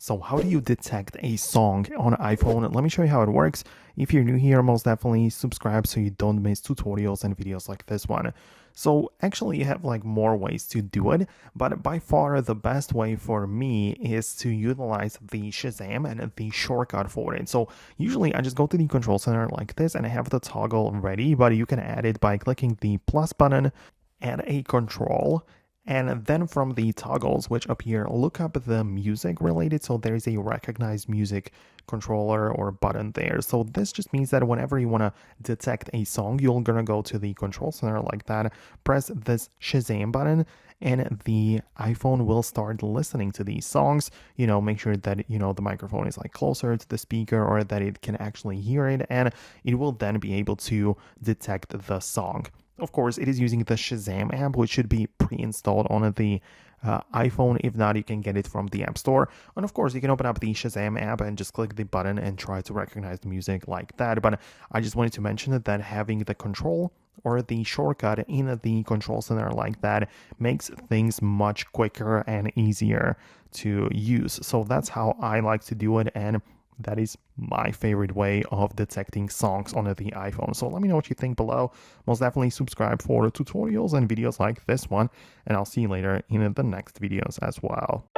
So how do you detect a song on iPhone? Let me show you how it works. If you're new here, most definitely subscribe so you don't miss tutorials and videos like this one. So actually you have like more ways to do it, but by far the best way for me is to utilize the Shazam and the shortcut for it. So usually I just go to the control center like this and I have the toggle ready, but you can add it by clicking the plus button, add a control, and then from the toggles which appear, look up the music related. So there's a recognized music controller or button there. So this just means that whenever you want to detect a song, you're gonna go to the control center like that, press this Shazam button, and the iPhone will start listening to these songs. Make sure that the microphone is like closer to the speaker or that it can actually hear it, and it will then be able to detect the song. Of course, it is using the Shazam app, which should be pre-installed on the iPhone. If not, you can get it from the App Store. And of course, you can open up the Shazam app and just click the button and try to recognize the music like that. But I just wanted to mention that having the control or the shortcut in the control center like that makes things much quicker and easier to use. So that's how I like to do it, and that is my favorite way of detecting songs on the iPhone. So let me know what you think below. Most definitely subscribe for tutorials and videos like this one, and I'll see you later in the next videos as well.